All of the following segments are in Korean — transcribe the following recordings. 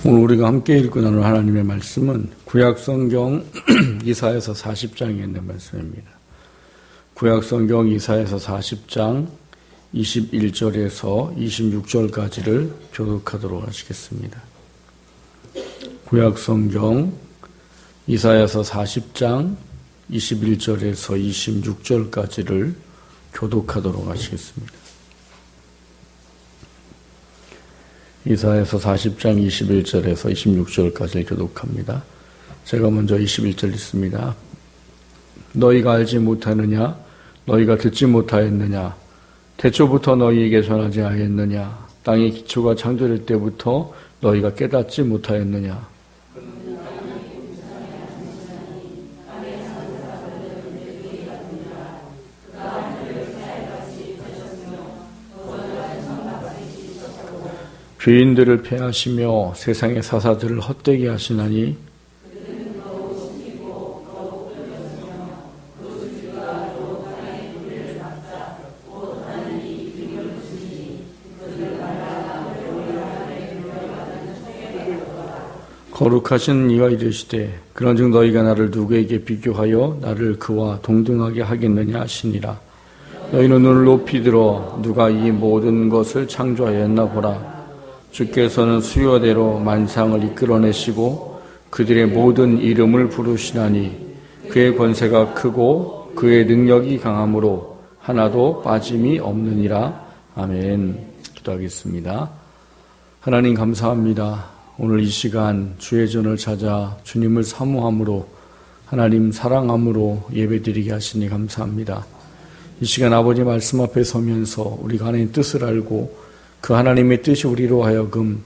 오늘 우리가 함께 읽고 나눌 하나님의 말씀은 구약성경 이사야서 40장에 있는 말씀입니다. 구약성경 이사야서 40장 21절에서 26절까지를 교독하도록 하시겠습니다. 구약성경 이사야서 40장 21절에서 26절까지를 교독하도록 하시겠습니다. 이사야서 40장 21절에서 26절까지 교독합니다. 제가 먼저 21절 읽습니다. 너희가 알지 못하느냐? 너희가 듣지 못하였느냐? 태초부터 너희에게 전하지 아니했느냐? 땅의 기초가 창조될 때부터 너희가 깨닫지 못하였느냐? 죄인들을 패하시며 세상의 사사들을 헛되게 하시나니 거룩하신 이가 이르시되 그런즉 너희가 나를 누구에게 비교하여 나를 그와 동등하게 하겠느냐 하시니라. 너희는 눈을 높이 들어 누가 이 모든 것을 창조하였나 보라. 주께서는 수요대로 만상을 이끌어내시고 그들의 모든 이름을 부르시나니 그의 권세가 크고 그의 능력이 강함으로 하나도 빠짐이 없느니라. 아멘. 기도하겠습니다. 하나님 감사합니다. 오늘 이 시간 주의 전을 찾아 주님을 사모함으로 하나님 사랑함으로 예배드리게 하시니 감사합니다. 이 시간 아버지 말씀 앞에 서면서 우리가 하나님의 뜻을 알고 그 하나님의 뜻이 우리로 하여금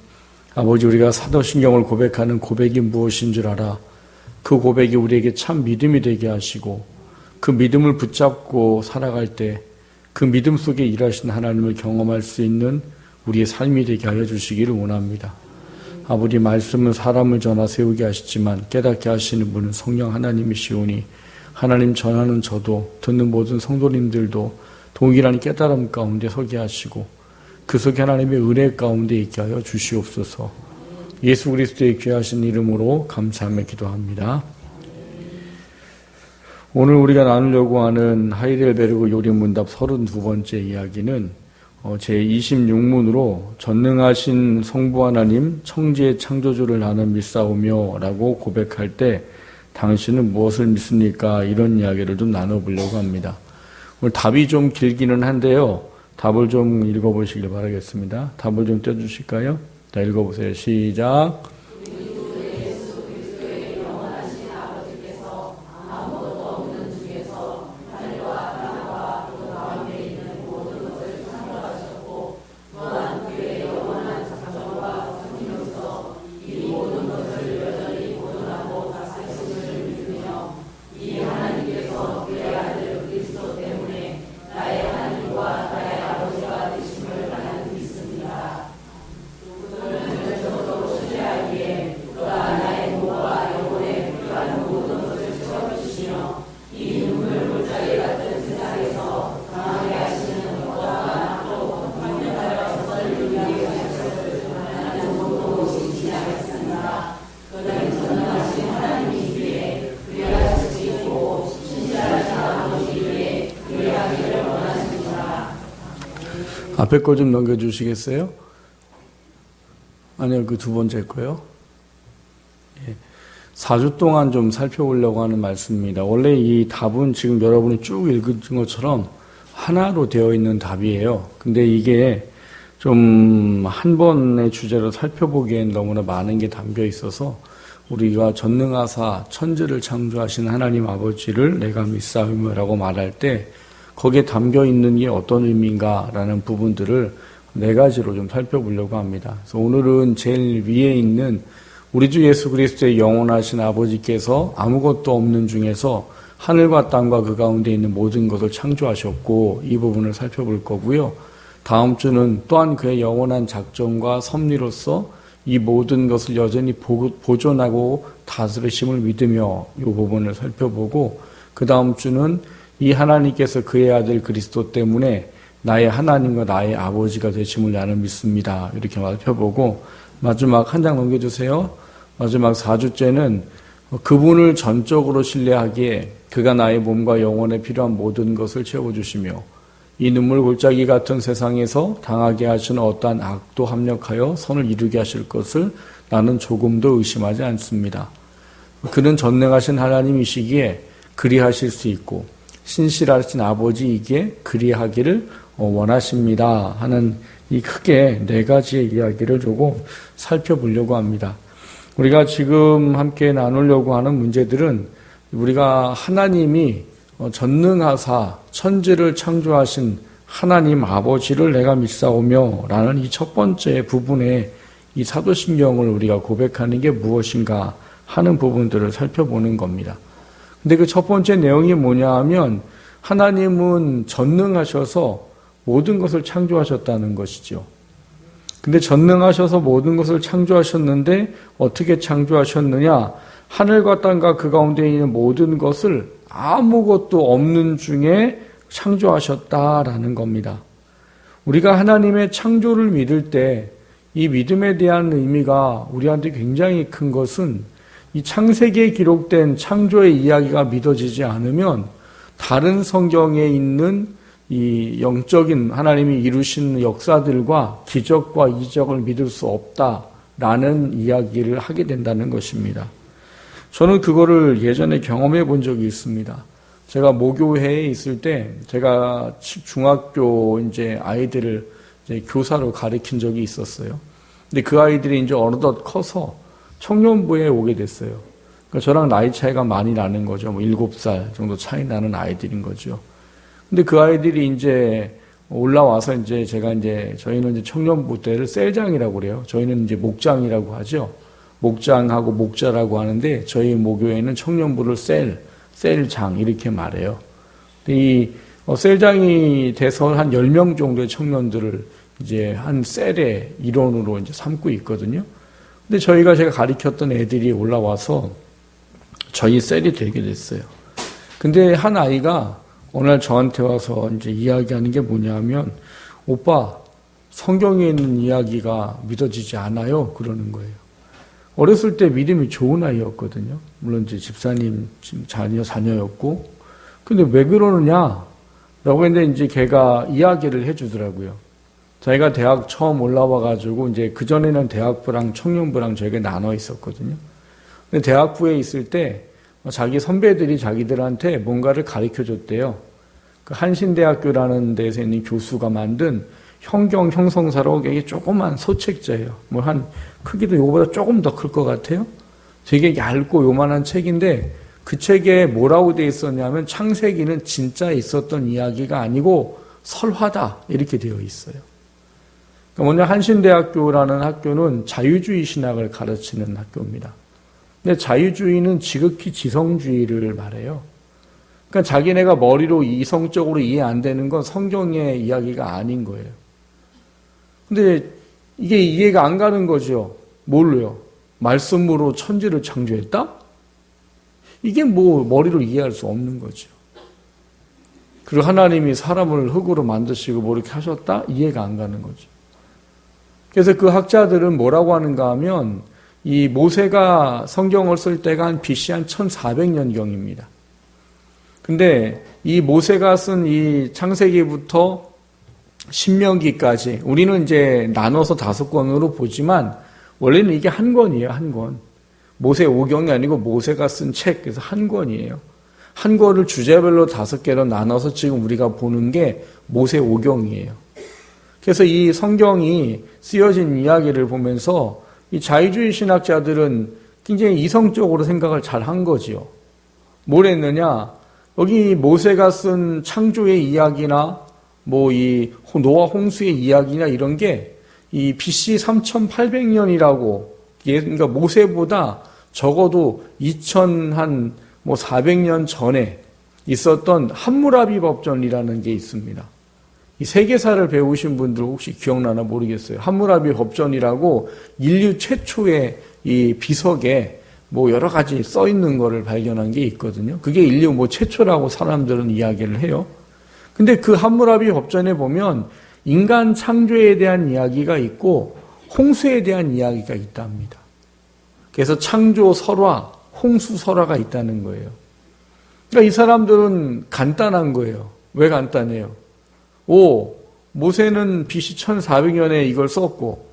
아버지 우리가 사도신경을 고백하는 고백이 무엇인 줄 알아 그 고백이 우리에게 참 믿음이 되게 하시고 그 믿음을 붙잡고 살아갈 때 그 믿음 속에 일하신 하나님을 경험할 수 있는 우리의 삶이 되게 하여 주시기를 원합니다. 아버지 말씀은 사람을 전하 세우게 하시지만 깨닫게 하시는 분은 성령 하나님이시오니 하나님 전하는 저도 듣는 모든 성도님들도 동일한 깨달음 가운데 서게 하시고 그 속에 하나님의 은혜 가운데 있게 하여 주시옵소서. 예수 그리스도의 귀하신 이름으로 감사하며 기도합니다. 오늘 우리가 나누려고 하는 하이델베르그 요리문답 32번째 이야기는 제26문으로 전능하신 성부 하나님 청지의 창조주를 나는 믿사오며 라고 고백할 때 당신은 무엇을 믿습니까? 이런 이야기를 좀 나눠보려고 합니다. 오늘 답이 좀 길기는 한데요. 답을 좀 읽어보시길 바라겠습니다. 답을 좀 떼주실까요? 자, 읽어보세요. 시작. 앞에 거 좀 넘겨주시겠어요? 아니요, 그 두 번째 거요. 4주 동안 좀 살펴보려고 하는 말씀입니다. 원래 이 답은 지금 여러분이 쭉 읽은 것처럼 하나로 되어 있는 답이에요. 근데 이게 좀 한 번의 주제로 살펴보기엔 너무나 많은 게 담겨 있어서 우리가 전능하사 천지를 창조하신 하나님 아버지를 내가 믿사오며라고 말할 때 거기에 담겨 있는 게 어떤 의미인가라는 부분들을 네 가지로 좀 살펴보려고 합니다. 그래서 오늘은 제일 위에 있는 우리 주 예수 그리스도의 영원하신 아버지께서 아무것도 없는 중에서 하늘과 땅과 그 가운데 있는 모든 것을 창조하셨고 이 부분을 살펴볼 거고요. 다음 주는 또한 그의 영원한 작정과 섭리로서 이 모든 것을 여전히 보존하고 다스리심을 믿으며 이 부분을 살펴보고 그 다음 주는 이 하나님께서 그의 아들 그리스도 때문에 나의 하나님과 나의 아버지가 되심을 나는 믿습니다. 이렇게 살펴보고 마지막 한 장 넘겨주세요. 마지막 4주째는 그분을 전적으로 신뢰하기에 그가 나의 몸과 영혼에 필요한 모든 것을 채워주시며 이 눈물 골짜기 같은 세상에서 당하게 하시는 어떠한 악도 합력하여 선을 이루게 하실 것을 나는 조금도 의심하지 않습니다. 그는 전능하신 하나님이시기에 그리하실 수 있고 신실하신 아버지이기에 그리하기를 원하십니다 하는 이 크게 4가지의 이야기를 조금 살펴보려고 합니다. 우리가 지금 함께 나누려고 하는 문제들은 우리가 하나님이 전능하사 천지를 창조하신 하나님 아버지를 내가 믿사오며 라는 이 첫 번째 부분에 이 사도신경을 우리가 고백하는 게 무엇인가 하는 부분들을 살펴보는 겁니다. 근데 그 첫 번째 내용이 뭐냐 하면 하나님은 전능하셔서 모든 것을 창조하셨다는 것이죠. 근데 전능하셔서 모든 것을 창조하셨는데 어떻게 창조하셨느냐? 하늘과 땅과 그 가운데 있는 모든 것을 아무것도 없는 중에 창조하셨다라는 겁니다. 우리가 하나님의 창조를 믿을 때 이 믿음에 대한 의미가 우리한테 굉장히 큰 것은 이 창세기에 기록된 창조의 이야기가 믿어지지 않으면 다른 성경에 있는 이 영적인 하나님이 이루신 역사들과 기적과 이적을 믿을 수 없다라는 이야기를 하게 된다는 것입니다. 저는 그거를 예전에 경험해 본 적이 있습니다. 제가 모교회에 있을 때 제가 중학교 이제 아이들을 이제 교사로 가르친 적이 있었어요. 근데 그 아이들이 이제 어느덧 커서 청년부에 오게 됐어요. 그러니까 저랑 나이 차이가 많이 나는 거죠. 7살 정도 차이 나는 아이들인 거죠. 근데 그 아이들이 이제 올라와서 이제 제가 이제 저희는 이제 청년부 때를 셀장이라고 그래요. 저희는 이제 목장이라고 하죠. 목장하고 목자라고 하는데 저희 모교회는 청년부를 셀장 이렇게 말해요. 이 셀장이 돼서 한 10명 정도의 청년들을 이제 한 셀의 일원으로 이제 삼고 있거든요. 근데 제가 가르쳤던 애들이 올라와서 저희 셀이 되게 됐어요. 근데 한 아이가 어느 날 저한테 와서 이제 이야기하는 게 뭐냐면, 오빠, 성경에 있는 이야기가 믿어지지 않아요. 그러는 거예요. 어렸을 때 믿음이 좋은 아이였거든요. 물론 이제 집사님 자녀였고. 근데 왜 그러느냐? 라고 했는데 이제 걔가 이야기를 해주더라고요. 자기가 대학 처음 올라와가지고 이제 그전에는 대학부랑 청년부랑 저희가 나눠 있었거든요. 근데 대학부에 있을 때 자기 선배들이 자기들한테 뭔가를 가르쳐 줬대요. 그 한신대학교라는 데서 있는 교수가 만든 형경 형성사로 이게 조그만 소책자예요. 뭐 한 크기도 이거보다 조금 더 클 것 같아요. 되게 얇고 요만한 책인데 그 책에 뭐라고 돼 있었냐면 창세기는 진짜 있었던 이야기가 아니고 설화다 이렇게 되어 있어요. 먼저 한신대학교라는 학교는 자유주의 신학을 가르치는 학교입니다. 근데 자유주의는 지극히 지성주의를 말해요. 그러니까 자기네가 머리로 이성적으로 이해 안 되는 건 성경의 이야기가 아닌 거예요. 근데 이게 이해가 안 가는 거죠. 뭘로요? 말씀으로 천지를 창조했다? 이게 뭐 머리로 이해할 수 없는 거죠. 그리고 하나님이 사람을 흙으로 만드시고 뭐 이렇게 하셨다? 이해가 안 가는 거죠. 그래서 그 학자들은 뭐라고 하는가 하면 이 모세가 성경을 쓸 때가 한 BC 한 1400년경입니다. 근데 이 모세가 쓴 이 창세기부터 신명기까지 우리는 이제 나눠서 5권으로 보지만 원래는 이게 한 권이에요. 한 권. 모세 5경이 아니고 모세가 쓴 책, 그래서 한 권이에요. 한 권을 주제별로 5개로 나눠서 지금 우리가 보는 게 모세 5경이에요. 그래서 이 성경이 쓰여진 이야기를 보면서 이 자유주의 신학자들은 굉장히 이성적으로 생각을 잘 한 거지요. 뭘 했느냐? 여기 모세가 쓴 창조의 이야기나 뭐 이 노아 홍수의 이야기나 이런 게 이 BC 3800년이라고, 그러니까 모세보다 적어도 2400년 전에 있었던 함무라비 법전이라는 게 있습니다. 이 세계사를 배우신 분들 혹시 기억나나 모르겠어요. 함무라비 법전이라고 인류 최초의 이 비석에 뭐 여러 가지 써 있는 거를 발견한 게 있거든요. 그게 인류 뭐 최초라고 사람들은 이야기를 해요. 근데 그 함무라비 법전에 보면 인간 창조에 대한 이야기가 있고 홍수에 대한 이야기가 있답니다. 그래서 창조 설화, 홍수 설화가 있다는 거예요. 그러니까 이 사람들은 간단한 거예요. 왜 간단해요? 모세는 BC 1400년에 이걸 썼고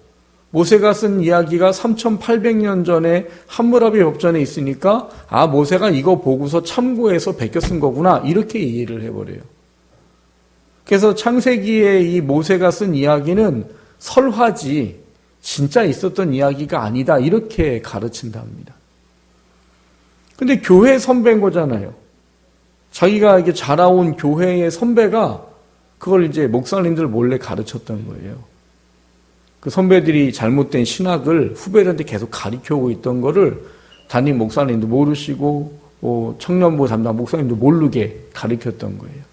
모세가 쓴 이야기가 3800년 전에 함무라비 법전에 있으니까 모세가 이거 보고서 참고해서 베껴 쓴 거구나 이렇게 이해를 해버려요. 그래서 창세기에 이 모세가 쓴 이야기는 설화지 진짜 있었던 이야기가 아니다 이렇게 가르친답니다. 근데 교회 선배인 거잖아요. 자기가 이게 자라온 교회의 선배가 그걸 이제 목사님들 몰래 가르쳤던 거예요. 그 선배들이 잘못된 신학을 후배들한테 계속 가르쳐오고 있던 거를 담임 목사님도 모르시고 청년부 담당 목사님도 모르게 가르쳤던 거예요.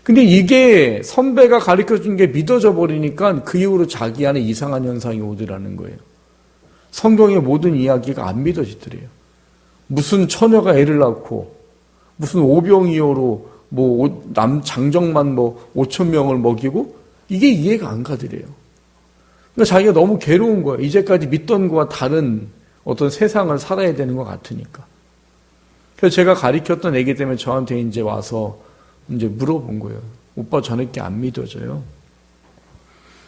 근데 이게 선배가 가르쳐준 게 믿어져 버리니까 그 이후로 자기 안에 이상한 현상이 오더라는 거예요. 성경의 모든 이야기가 안 믿어지더래요. 무슨 처녀가 애를 낳고 무슨 오병이어로 장정만 5,000명을 먹이고 이게 이해가 안 가더래요. 그러니까 자기가 너무 괴로운 거예요. 이제까지 믿던 거와 다른 어떤 세상을 살아야 되는 것 같으니까. 그래서 제가 가르쳤던 애기 때문에 저한테 이제 와서 이제 물어본 거예요. 오빠 저녁게 안 믿어져요.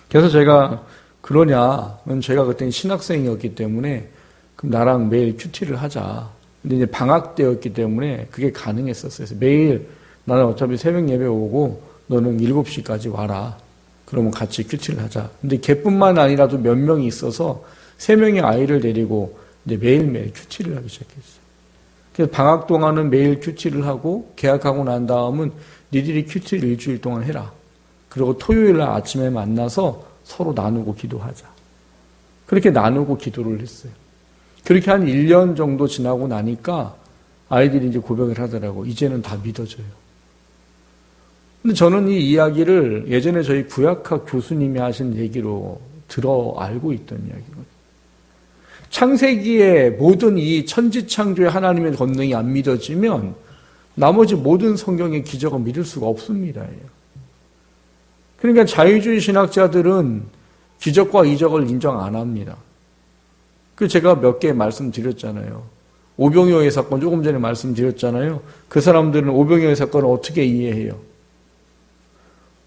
그래서 제가 그러냐? 제가 그때는 신학생이었기 때문에 그럼 나랑 매일 큐티를 하자. 근데 이제 방학 때였기 때문에 그게 가능했었어요. 그래서 매일 나는 어차피 새벽 예배 오고 너는 7시까지 와라. 그러면 같이 큐티를 하자. 근데 걔뿐만 아니라도 몇 명이 있어서 3명의 아이를 데리고 이제 매일매일 큐티를 하기 시작했어요. 그래서 방학 동안은 매일 큐티를 하고 개학하고 난 다음은 니들이 큐티를 일주일 동안 해라. 그리고 토요일 날 아침에 만나서 서로 나누고 기도하자. 그렇게 나누고 기도를 했어요. 그렇게 한 1년 정도 지나고 나니까 아이들이 이제 고백을 하더라고. 이제는 다 믿어져요. 근데 저는 이 이야기를 예전에 저희 구약학 교수님이 하신 얘기로 들어 알고 있던 이야기거든요. 창세기의 모든 이 천지창조의 하나님의 권능이 안 믿어지면 나머지 모든 성경의 기적을 믿을 수가 없습니다. 그러니까 자유주의 신학자들은 기적과 이적을 인정 안 합니다. 그 제가 몇 개 말씀드렸잖아요. 오병이어의 사건 조금 전에 말씀드렸잖아요. 그 사람들은 오병이어의 사건을 어떻게 이해해요?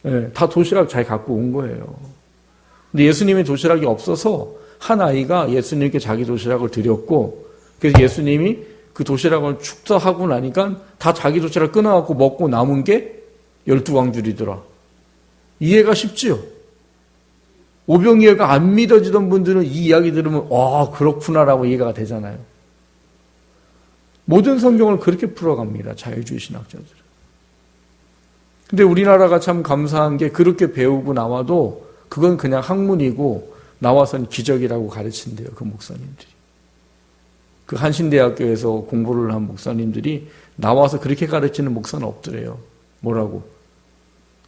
네, 다 도시락 잘 갖고 온 거예요. 근데 예수님의 도시락이 없어서 한 아이가 예수님께 자기 도시락을 드렸고 그래서 예수님이 그 도시락을 축사하고 나니까 다 자기 도시락 끊어갖고 먹고 남은 게 12광줄이더라. 이해가 쉽지요? 오병이어가 안 믿어지던 분들은 이 이야기 들으면 그렇구나라고 이해가 되잖아요. 모든 성경을 그렇게 풀어갑니다. 자유주의 신학자들은. 근데 우리나라가 참 감사한 게 그렇게 배우고 나와도 그건 그냥 학문이고 나와서는 기적이라고 가르친대요. 그 목사님들이. 그 한신대학교에서 공부를 한 목사님들이 나와서 그렇게 가르치는 목사는 없더래요. 뭐라고?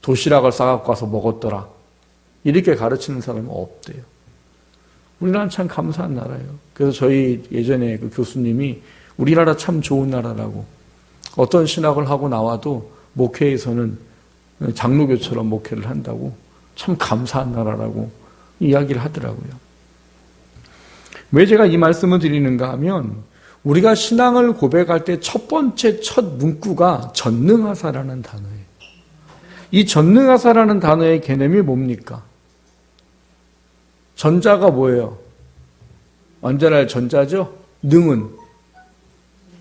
도시락을 싸갖고 와서 먹었더라. 이렇게 가르치는 사람은 없대요. 우리나라는 참 감사한 나라예요. 그래서 저희 예전에 그 교수님이 우리나라 참 좋은 나라라고 어떤 신학을 하고 나와도 목회에서는 장로교처럼 목회를 한다고 참 감사한 나라라고 이야기를 하더라고요. 왜 제가 이 말씀을 드리는가 하면 우리가 신앙을 고백할 때 첫 번째 첫 문구가 전능하사라는 단어예요. 이 전능하사라는 단어의 개념이 뭡니까? 전자가 뭐예요? 완전할 전자죠? 능은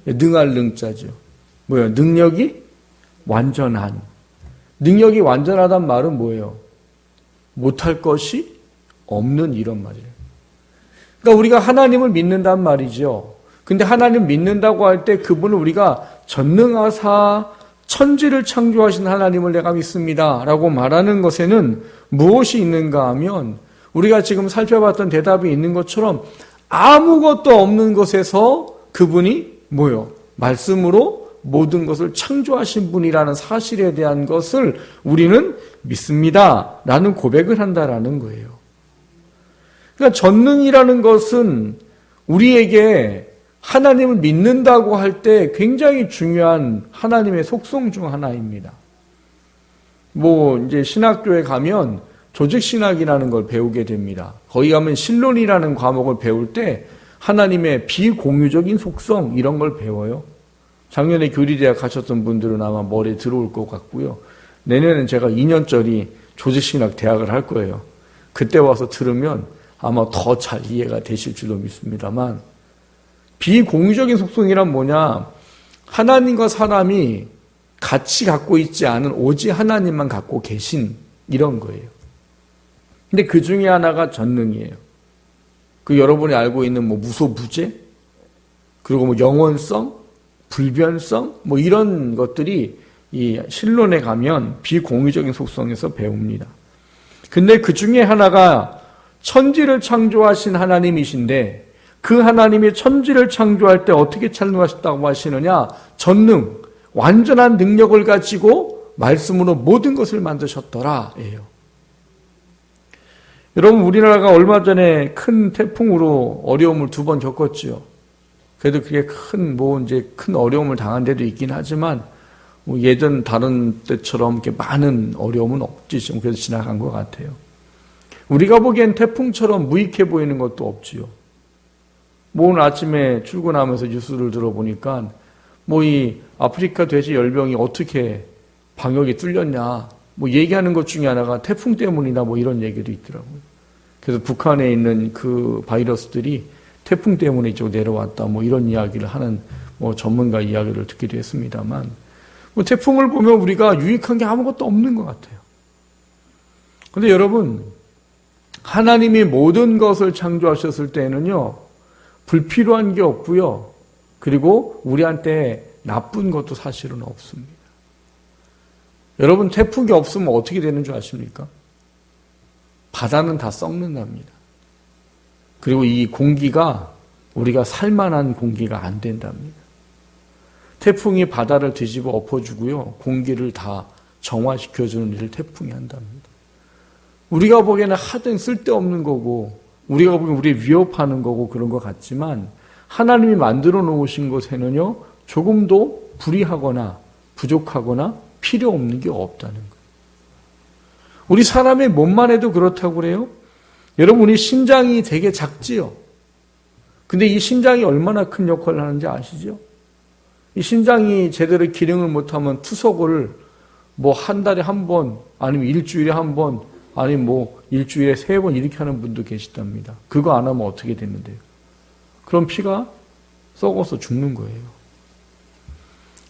능할 능자죠. 뭐예요? 능력이 완전한. 능력이 완전하단 말은 뭐예요? 못할 것이 없는 이런 말이에요. 그러니까 우리가 하나님을 믿는단 말이죠. 근데 하나님 믿는다고 할 때 그분을 우리가 전능하사 천지를 창조하신 하나님을 내가 믿습니다 라고 말하는 것에는 무엇이 있는가 하면 우리가 지금 살펴봤던 대답이 있는 것처럼 아무것도 없는 것에서 그분이 뭐요? 말씀으로 모든 것을 창조하신 분이라는 사실에 대한 것을 우리는 믿습니다 라는 고백을 한다라는 거예요. 그러니까 전능이라는 것은 우리에게 하나님을 믿는다고 할 때 굉장히 중요한 하나님의 속성 중 하나입니다. 이제 신학교에 가면 조직신학이라는 걸 배우게 됩니다. 거기 가면 신론이라는 과목을 배울 때 하나님의 비공유적인 속성 이런 걸 배워요. 작년에 교리대학 가셨던 분들은 아마 머리에 들어올 것 같고요. 내년엔 제가 2년짜리 조직신학 대학을 할 거예요. 그때 와서 들으면 아마 더 잘 이해가 되실 줄로 믿습니다만, 비공유적인 속성이란 뭐냐? 하나님과 사람이 같이 갖고 있지 않은 오직 하나님만 갖고 계신 이런 거예요. 근데 그 중에 하나가 전능이에요. 그 여러분이 알고 있는 뭐 무소부재, 그리고 뭐 영원성, 불변성, 뭐 이런 것들이 이 신론에 가면 비공유적인 속성에서 배웁니다. 근데 그 중에 하나가 천지를 창조하신 하나님이신데, 그 하나님이 천지를 창조할 때 어떻게 창조하셨다고 하시느냐? 전능, 완전한 능력을 가지고 말씀으로 모든 것을 만드셨더라 예요. 여러분, 우리나라가 얼마 전에 큰 태풍으로 어려움을 2번 겪었지요. 그래도 그게 큰 어려움을 당한 데도 있긴 하지만, 예전 다른 때처럼 이렇게 많은 어려움은 없지, 좀 그래도 지나간 것 같아요. 우리가 보기엔 태풍처럼 무익해 보이는 것도 없지요. 오늘 아침에 출근하면서 뉴스를 들어보니까, 이 아프리카 돼지 열병이 어떻게 방역이 뚫렸냐, 얘기하는 것 중에 하나가 태풍 때문이다, 이런 얘기도 있더라고요. 그래서 북한에 있는 그 바이러스들이 태풍 때문에 이쪽 내려왔다, 이런 이야기를 하는 전문가 이야기를 듣기도 했습니다만, 태풍을 보면 우리가 유익한 게 아무것도 없는 것 같아요. 그런데 여러분, 하나님이 모든 것을 창조하셨을 때에는요, 불필요한 게 없고요, 그리고 우리한테 나쁜 것도 사실은 없습니다. 여러분, 태풍이 없으면 어떻게 되는 줄 아십니까? 바다는 다 썩는답니다. 그리고 이 공기가 우리가 살만한 공기가 안 된답니다. 태풍이 바다를 뒤집어 엎어주고요, 공기를 다 정화시켜주는 일을 태풍이 한답니다. 우리가 보기에는 하등 쓸데없는 거고, 우리가 보기엔 우리 위협하는 거고 그런 것 같지만, 하나님이 만들어 놓으신 것에는요, 조금도 불의하거나 부족하거나 필요 없는 게 없다는 거예요. 우리 사람의 몸만 해도 그렇다고 그래요. 여러분, 우리 심장이 되게 작지요. 근데 이 심장이 얼마나 큰 역할을 하는지 아시죠? 이 심장이 제대로 기능을 못하면 투석을 한 달에 한 번, 아니면 일주일에 한 번, 아니면 일주일에 3번 이렇게 하는 분도 계시답니다. 그거 안 하면 어떻게 되는데요? 그럼 피가 썩어서 죽는 거예요.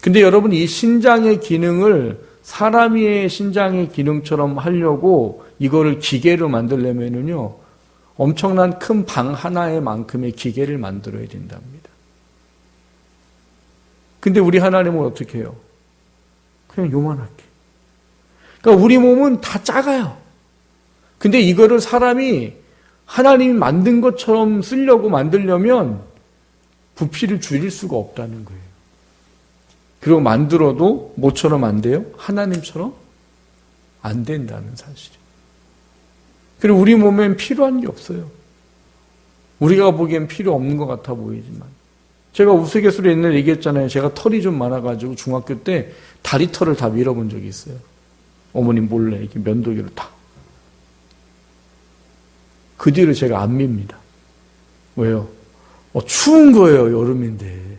근데 여러분, 이 심장의 기능을 사람의 심장의 기능처럼 하려고 이거를 기계로 만들려면은요, 엄청난 큰 방 하나에 만큼의 기계를 만들어야 된답니다. 근데 우리 하나님은 어떻게 해요? 그냥 요만하게. 그러니까 우리 몸은 다 작아요. 근데 이거를 사람이 하나님이 만든 것처럼 쓰려고 만들려면 부피를 줄일 수가 없다는 거예요. 그리고 만들어도 뭐처럼 안 돼요? 하나님처럼 안 된다는 사실이에요. 그리고 우리 몸엔 필요한 게 없어요. 우리가 보기엔 필요 없는 것 같아 보이지만, 제가 우스갯소리 옛날에 얘기했잖아요. 제가 털이 좀 많아가지고 중학교 때 다리털을 다 밀어본 적이 있어요. 어머님 몰래 이렇게 면도기로 다. 그 뒤로 제가 안 밉니다. 왜요? 추운 거예요. 여름인데.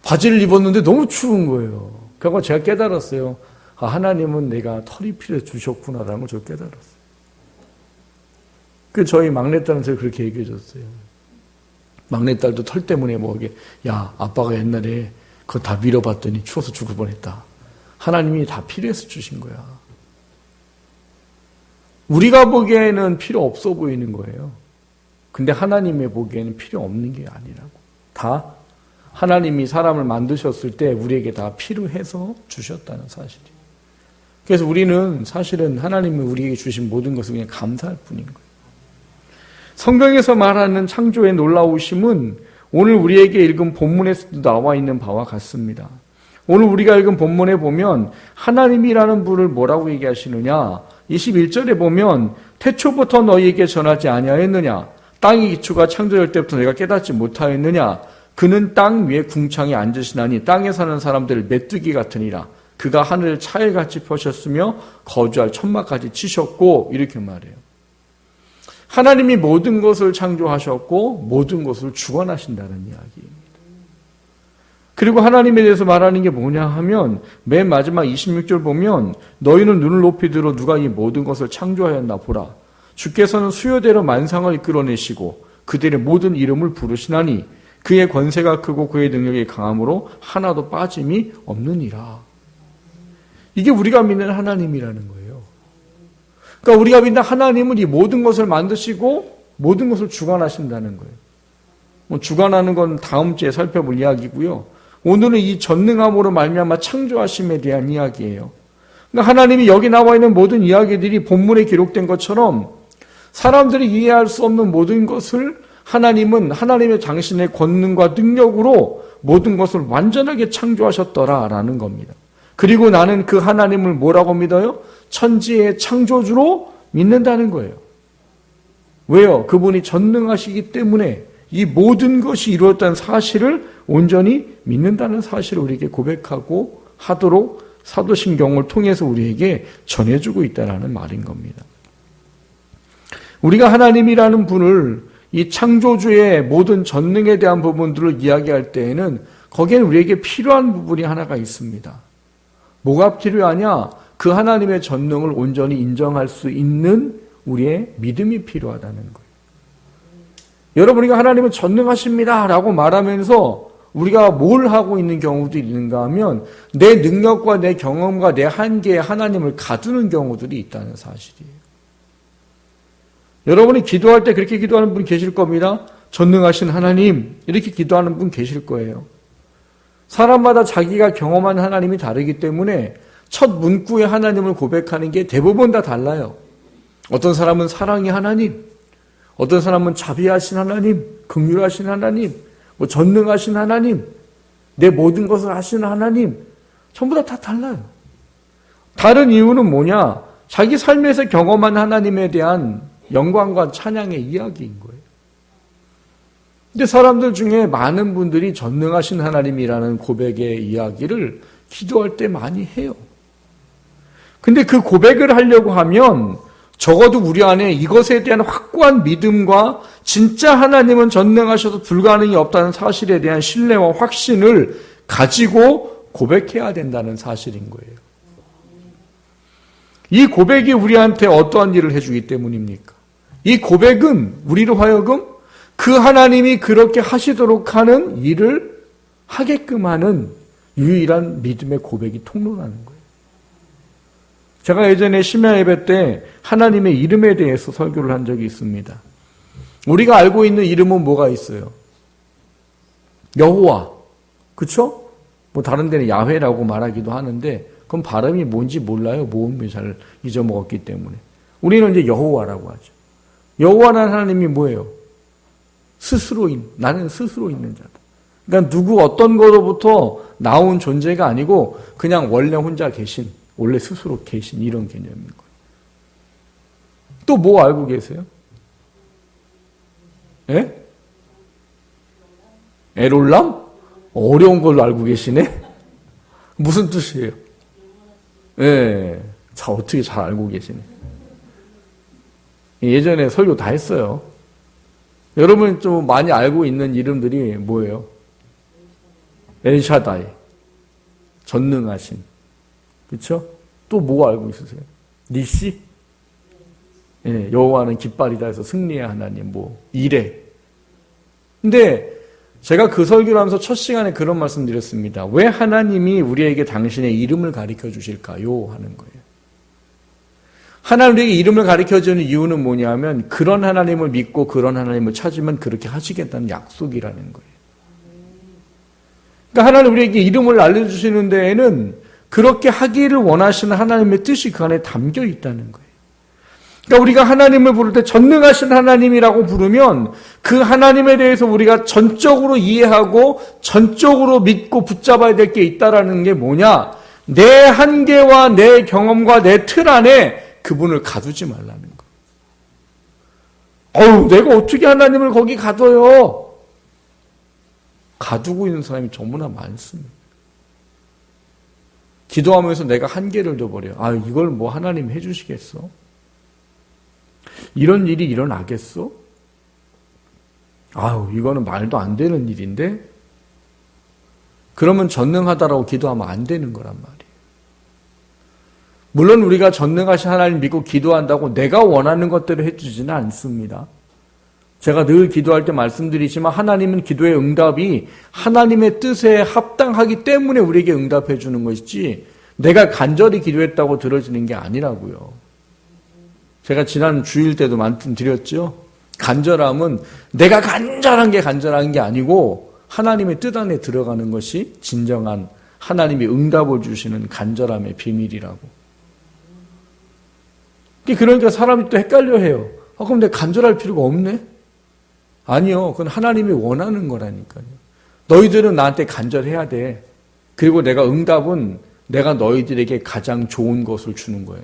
바지를 입었는데 너무 추운 거예요. 그래서 제가 깨달았어요. 하나님은 내가 털이 필요해 주셨구나라는 걸 제가 깨달았어요. 저희 막내딸한테 그렇게 얘기해 줬어요. 막내딸도 털 때문에 야, 아빠가 옛날에 그거 다 밀어봤더니 추워서 죽을 뻔했다. 하나님이 다 필요해서 주신 거야. 우리가 보기에는 필요 없어 보이는 거예요. 근데 하나님이 보기에는 필요 없는 게 아니라고. 다 하나님이 사람을 만드셨을 때 우리에게 다 필요해서 주셨다는 사실이에요. 그래서 우리는 사실은 하나님이 우리에게 주신 모든 것을 그냥 감사할 뿐인 거예요. 성경에서 말하는 창조의 놀라우심은 오늘 우리에게 읽은 본문에서도 나와 있는 바와 같습니다. 오늘 우리가 읽은 본문에 보면 하나님이라는 분을 뭐라고 얘기하시느냐? 21절에 보면 태초부터 너희에게 전하지 아니하였느냐? 땅의 기초가 창조될 때부터 내가 깨닫지 못하였느냐? 그는 땅 위에 궁창에 앉으시나니 땅에 사는 사람들을 메뚜기 같으니라. 그가 하늘을 차일같이 펴셨으며 거주할 천막까지 치셨고 이렇게 말해요. 하나님이 모든 것을 창조하셨고 모든 것을 주관하신다는 이야기입니다. 그리고 하나님에 대해서 말하는 게 뭐냐 하면 맨 마지막 26절 보면 너희는 눈을 높이 들어 누가 이 모든 것을 창조하였나 보라. 주께서는 수요대로 만상을 이끌어내시고 그들의 모든 이름을 부르시나니 그의 권세가 크고 그의 능력이 강함으로 하나도 빠짐이 없느니라. 이게 우리가 믿는 하나님이라는 거예요. 그러니까 우리가 믿는 하나님은 이 모든 것을 만드시고 모든 것을 주관하신다는 거예요. 주관하는 건 다음 주에 살펴볼 이야기고요. 오늘은 이 전능함으로 말미암아 창조하심에 대한 이야기예요. 그러니까 하나님이 여기 나와 있는 모든 이야기들이 본문에 기록된 것처럼 사람들이 이해할 수 없는 모든 것을 하나님은 하나님의 당신의 권능과 능력으로 모든 것을 완전하게 창조하셨더라라는 겁니다. 그리고 나는 그 하나님을 뭐라고 믿어요? 천지의 창조주로 믿는다는 거예요. 왜요? 그분이 전능하시기 때문에 이 모든 것이 이루어졌다는 사실을 온전히 믿는다는 사실을 우리에게 고백하고 하도록 사도신경을 통해서 우리에게 전해주고 있다는 말인 겁니다. 우리가 하나님이라는 분을 이 창조주의 모든 전능에 대한 부분들을 이야기할 때에는 거기에는 우리에게 필요한 부분이 하나가 있습니다. 뭐가 필요하냐? 그 하나님의 전능을 온전히 인정할 수 있는 우리의 믿음이 필요하다는 거예요. 여러분, 우리가 하나님은 전능하십니다 라고 말하면서 우리가 뭘 하고 있는 경우들이 있는가 하면 내 능력과 내 경험과 내 한계에 하나님을 가두는 경우들이 있다는 사실이에요. 여러분이 기도할 때 그렇게 기도하는 분 계실 겁니다. 전능하신 하나님, 이렇게 기도하는 분 계실 거예요. 사람마다 자기가 경험한 하나님이 다르기 때문에 첫 문구에 하나님을 고백하는 게 대부분 다 달라요. 어떤 사람은 사랑의 하나님, 어떤 사람은 자비하신 하나님, 긍휼하신 하나님, 전능하신 하나님, 내 모든 것을 아시는 하나님, 전부 다 달라요. 다른 이유는 뭐냐? 자기 삶에서 경험한 하나님에 대한 영광과 찬양의 이야기인 거예요. 근데 사람들 중에 많은 분들이 전능하신 하나님이라는 고백의 이야기를 기도할 때 많이 해요. 근데 그 고백을 하려고 하면 적어도 우리 안에 이것에 대한 확고한 믿음과 진짜 하나님은 전능하셔서 불가능이 없다는 사실에 대한 신뢰와 확신을 가지고 고백해야 된다는 사실인 거예요. 이 고백이 우리한테 어떠한 일을 해주기 때문입니까? 이 고백은 우리로 하여금 그 하나님이 그렇게 하시도록 하는 일을 하게끔 하는 유일한 믿음의 고백이 통로라는 거예요. 제가 예전에 심야 예배 때 하나님의 이름에 대해서 설교를 한 적이 있습니다. 우리가 알고 있는 이름은 뭐가 있어요? 여호와, 그렇죠? 뭐 다른 데는 야훼라고 말하기도 하는데 그건 발음이 뭔지 몰라요. 모음을 잘 잊어먹었기 때문에. 우리는 이제 여호와라고 하죠. 여호와라는 하나님이 뭐예요? 스스로인, 나는 스스로 있는 자다. 그러니까 누구 어떤 거로부터 나온 존재가 아니고 그냥 원래 혼자 계신, 원래 스스로 계신 이런 개념인 거예요. 또 뭐 알고 계세요? 예? 에롤람? 어려운 걸로 알고 계시네? 무슨 뜻이에요? 예. 자, 어떻게 잘 알고 계시네. 예전에 설교 다 했어요. 여러분 좀 많이 알고 있는 이름들이 뭐예요? 엘샤다이, 전능하신, 그렇죠? 또 뭐 알고 있으세요? 니시? 예, 여호와는 깃발이다 해서 승리의 하나님, 뭐 이레. 근데 제가 그 설교를 하면서 첫 시간에 그런 말씀 드렸습니다. 왜 하나님이 우리에게 당신의 이름을 가르쳐 주실까요? 하는 거예요. 하나님 우리에게 이름을 가르쳐 주는 이유는 뭐냐면 그런 하나님을 믿고 그런 하나님을 찾으면 그렇게 하시겠다는 약속이라는 거예요. 그러니까 하나님 우리에게 이름을 알려주시는 데에는 그렇게 하기를 원하시는 하나님의 뜻이 그 안에 담겨 있다는 거예요. 그러니까 우리가 하나님을 부를 때 전능하신 하나님이라고 부르면 그 하나님에 대해서 우리가 전적으로 이해하고 전적으로 믿고 붙잡아야 될 게 있다라는 게 뭐냐? 내 한계와 내 경험과 내 틀 안에 그분을 가두지 말라는 거예요. 내가 어떻게 하나님을 거기 가둬요? 가두고 있는 사람이 너무나 많습니다. 기도하면서 내가 한계를 둬버려요. 아, 이걸 뭐 하나님 해주시겠어? 이런 일이 일어나겠어? 아유, 이거는 말도 안 되는 일인데? 그러면 전능하다라고 기도하면 안 되는 거란 말이에요. 물론 우리가 전능하신 하나님 믿고 기도한다고 내가 원하는 것대로 해주지는 않습니다. 제가 늘 기도할 때 말씀드리지만 하나님은 기도의 응답이 하나님의 뜻에 합당하기 때문에 우리에게 응답해 주는 것이지 내가 간절히 기도했다고 들어지는 게 아니라고요. 제가 지난 주일 때도 말씀드렸죠. 간절함은 내가 간절한 게 아니고 하나님의 뜻 안에 들어가는 것이 진정한 하나님이 응답을 주시는 간절함의 비밀이라고. 그러니까 사람이 또 헷갈려해요. 그럼 내가 간절할 필요가 없네? 아니요. 그건 하나님이 원하는 거라니까요. 너희들은 나한테 간절해야 돼. 그리고 내가 응답은 내가 너희들에게 가장 좋은 것을 주는 거예요.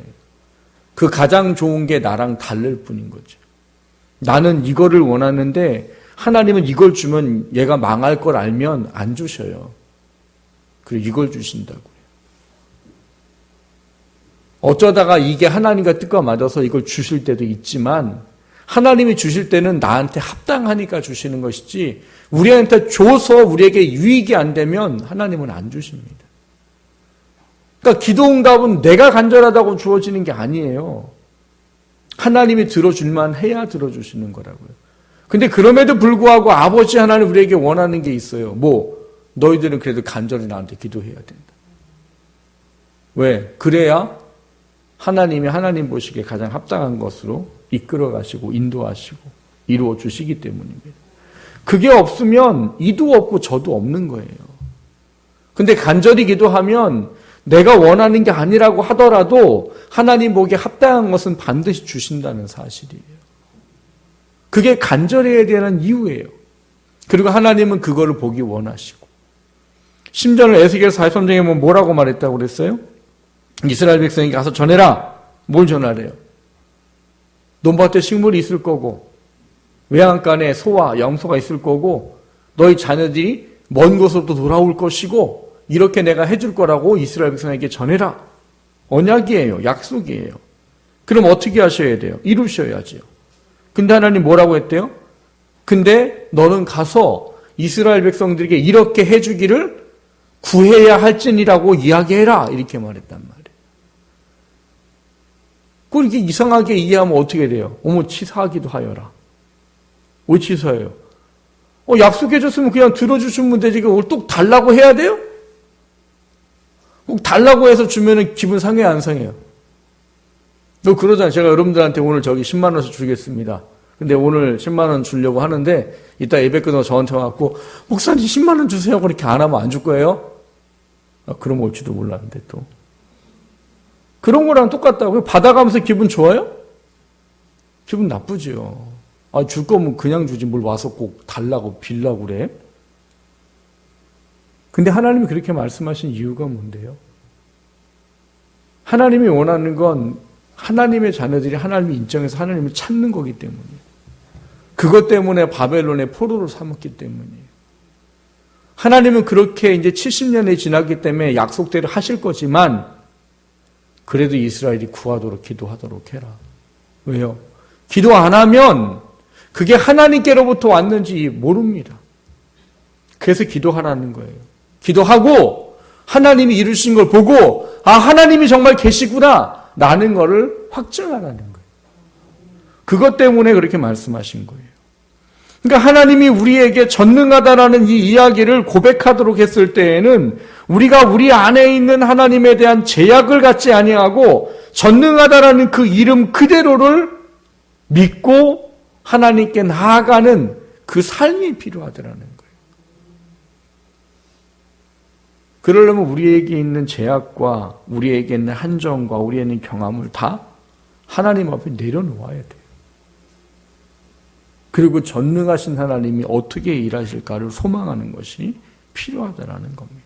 그 가장 좋은 게 나랑 다를 뿐인 거죠. 나는 이거를 원하는데 하나님은 이걸 주면 얘가 망할 걸 알면 안 주셔요. 그리고 이걸 주신다고요. 어쩌다가 이게 하나님과 뜻과 맞아서 이걸 주실 때도 있지만 하나님이 주실 때는 나한테 합당하니까 주시는 것이지 우리한테 줘서 우리에게 유익이 안 되면 하나님은 안 주십니다. 그러니까 기도응답은 내가 간절하다고 주어지는 게 아니에요. 하나님이 들어줄만 해야 들어주시는 거라고요. 근데 그럼에도 불구하고 아버지 하나님 우리에게 원하는 게 있어요. 너희들은 그래도 간절히 나한테 기도해야 된다. 왜? 그래야 하나님이 하나님 보시기에 가장 합당한 것으로 이끌어 가시고 인도하시고 이루어 주시기 때문입니다. 그게 없으면 이도 없고 저도 없는 거예요. 근데 간절히 기도하면 내가 원하는 게 아니라고 하더라도 하나님 보기에 합당한 것은 반드시 주신다는 사실이에요. 그게 간절해야 되는 이유예요. 그리고 하나님은 그거를 보기 원하시고. 심지어는 에스겔 43장에 보면 뭐라고 말했다고 그랬어요? 이스라엘 백성에게 가서 전해라. 뭘 전하래요? 논밭에 식물이 있을 거고 외양간에 소와 염소가 있을 거고 너희 자녀들이 먼 곳으로부터 돌아올 것이고 이렇게 내가 해줄 거라고 이스라엘 백성에게 전해라. 언약이에요. 약속이에요. 그럼 어떻게 하셔야 돼요? 이루셔야죠. 근데 하나님 뭐라고 했대요? 근데 너는 가서 이스라엘 백성들에게 이렇게 해주기를 구해야 할지니라고 이야기해라. 이렇게 말했단 말이에요. 그렇게 이상하게 이해하면 어떻게 돼요? 어머 치사하기도 하여라. 왜 치사해요? 약속해줬으면 그냥 들어주시면 되지. 그걸 또 달라고 해야 돼요? 꼭 달라고 해서 주면은 기분 상해요, 안 상해요? 너 그러잖아요. 제가 여러분들한테 오늘 10만 원씩 주겠습니다. 근데 오늘 10만 원 주려고 하는데 이따 예배 끝나고 저한테 와갖고 목사님 10만 원 주세요. 그렇게 안 하면 안 줄 거예요? 그럼 올지도 몰랐는데 또. 그런 거랑 똑같다고요. 받아가면서 기분 좋아요? 기분 나쁘지요. 줄 거면 그냥 주지 뭘 와서 꼭 달라고 빌라고 그래? 근데 하나님이 그렇게 말씀하신 이유가 뭔데요? 하나님이 원하는 건 하나님의 자녀들이 하나님의 인정해서 하나님을 찾는 거기 때문이에요. 그것 때문에 바벨론의 포로를 삼았기 때문이에요. 하나님은 그렇게 이제 70년이 지났기 때문에 약속대로 하실 거지만 그래도 이스라엘이 구하도록 기도하도록 해라. 왜요? 기도 안 하면 그게 하나님께로부터 왔는지 모릅니다. 그래서 기도하라는 거예요. 기도하고 하나님이 이루신 걸 보고 하나님이 정말 계시구나 라는 거를 확증하라는 거예요. 그것 때문에 그렇게 말씀하신 거예요. 그러니까 하나님이 우리에게 전능하다라는 이 이야기를 고백하도록 했을 때에는 우리가 우리 안에 있는 하나님에 대한 제약을 갖지 아니하고 전능하다라는 그 이름 그대로를 믿고 하나님께 나아가는 그 삶이 필요하더라는 거예요. 그러려면 우리에게 있는 제약과 우리에게 있는 한정과 우리에게 있는 경험을 다 하나님 앞에 내려놓아야 돼요. 그리고 전능하신 하나님이 어떻게 일하실까를 소망하는 것이 필요하다는 겁니다.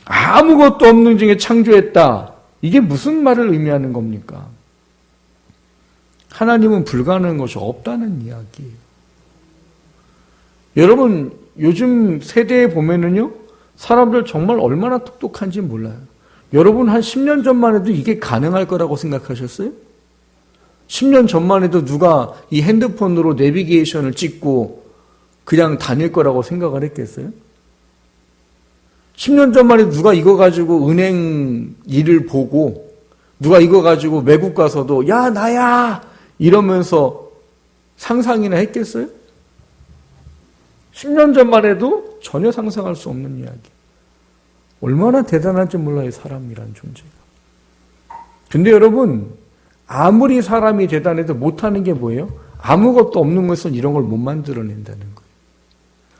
아무것도 없는 중에 창조했다. 이게 무슨 말을 의미하는 겁니까? 하나님은 불가능한 것이 없다는 이야기예요. 여러분 요즘 세대에 보면은요 사람들 정말 얼마나 똑똑한지 몰라요. 여러분 한 10년 전만 해도 이게 가능할 거라고 생각하셨어요? 10년 전만 해도 누가 이 핸드폰으로 내비게이션을 찍고 그냥 다닐 거라고 생각을 했겠어요? 10년 전만 해도 누가 이거 가지고 은행 일을 보고 누가 이거 가지고 외국 가서도 야 나야 이러면서 상상이나 했겠어요? 10년 전만 해도 전혀 상상할 수 없는 이야기. 얼마나 대단한지 몰라요, 사람이란 존재가. 근데 여러분, 아무리 사람이 대단해도 못하는 게 뭐예요? 아무것도 없는 것은 이런 걸 못 만들어낸다는 거예요.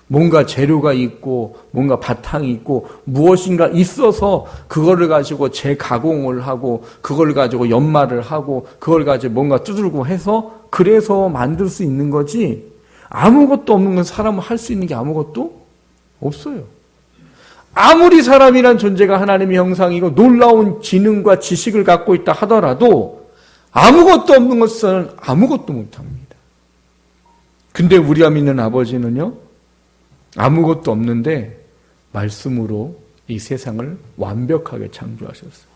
뭔가 재료가 있고 뭔가 바탕이 있고 무엇인가 있어서 그거를 가지고 재가공을 하고 그걸 가지고 연마를 하고 그걸 가지고 뭔가 두들고 해서 그래서 만들 수 있는 거지, 아무것도 없는 건 사람은 할 수 있는 게 아무것도 없어요. 아무리 사람이란 존재가 하나님의 형상이고 놀라운 지능과 지식을 갖고 있다 하더라도 아무것도 없는 것은 아무것도 못합니다. 근데 우리가 믿는 아버지는요, 아무것도 없는데 말씀으로 이 세상을 완벽하게 창조하셨어요.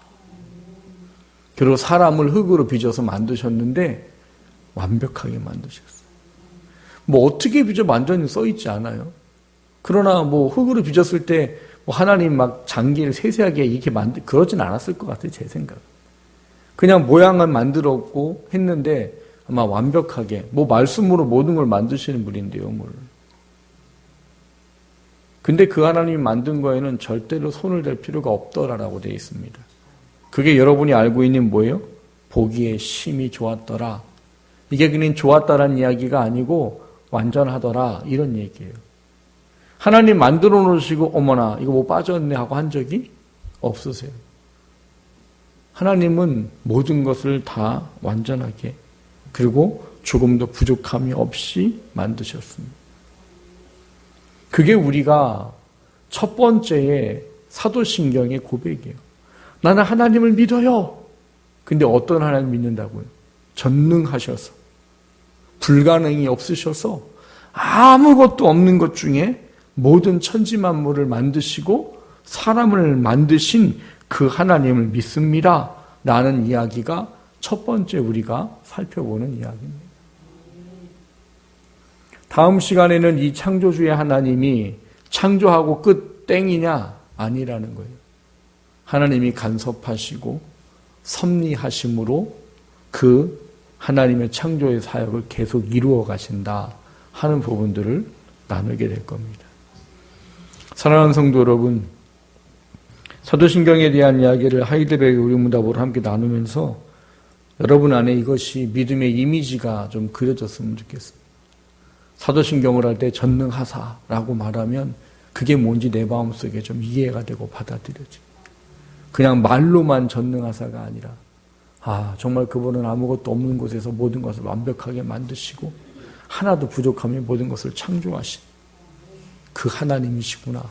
그리고 사람을 흙으로 빚어서 만드셨는데 완벽하게 만드셨어요. 뭐 어떻게 빚어 만드는지 써있지 않아요. 그러나 뭐 흙으로 빚었을 때 뭐 하나님 막 장기를 세세하게 이렇게 그러진 않았을 것 같아요, 제 생각. 그냥 모양은 만들었고 했는데 아마 완벽하게 뭐 말씀으로 모든 걸 만드시는 분인데요, 뭘. 근데 그 하나님이 만든 거에는 절대로 손을 댈 필요가 없더라라고 되어 있습니다. 그게 여러분이 알고 있는 뭐예요? 보기에 심히 좋았더라. 이게 그냥 좋았다라는 이야기가 아니고 완전하더라 이런 얘기예요. 하나님 만들어 놓으시고 어머나 이거 뭐 빠졌네 하고 한 적이 없으세요. 하나님은 모든 것을 다 완전하게 그리고 조금도 부족함이 없이 만드셨습니다. 그게 우리가 첫 번째의 사도신경의 고백이에요. 나는 하나님을 믿어요. 근데 어떤 하나님 믿는다고요? 전능하셔서 불가능이 없으셔서 아무것도 없는 것 중에 모든 천지만물을 만드시고 사람을 만드신 그 하나님을 믿습니다 라는 이야기가 첫 번째 우리가 살펴보는 이야기입니다. 다음 시간에는 이 창조주의 하나님이 창조하고 끝 땡이냐? 아니라는 거예요. 하나님이 간섭하시고 섭리하심으로 그 하나님의 창조의 사역을 계속 이루어 가신다 하는 부분들을 나누게 될 겁니다. 사랑하는 성도 여러분, 사도신경에 대한 이야기를 하이델베르 우리문답으로 함께 나누면서 여러분 안에 이것이 믿음의 이미지가 좀 그려졌으면 좋겠습니다. 사도신경을 할 때 전능하사라고 말하면 그게 뭔지 내 마음속에 좀 이해가 되고 받아들여져요. 그냥 말로만 전능하사가 아니라 정말 그분은 아무것도 없는 곳에서 모든 것을 완벽하게 만드시고 하나도 부족함이 모든 것을 창조하신 그 하나님이시구나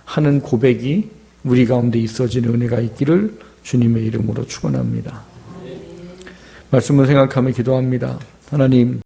하는 고백이 우리 가운데 있어지는 은혜가 있기를 주님의 이름으로 축원합니다. 말씀을 생각하며 기도합니다. 하나님,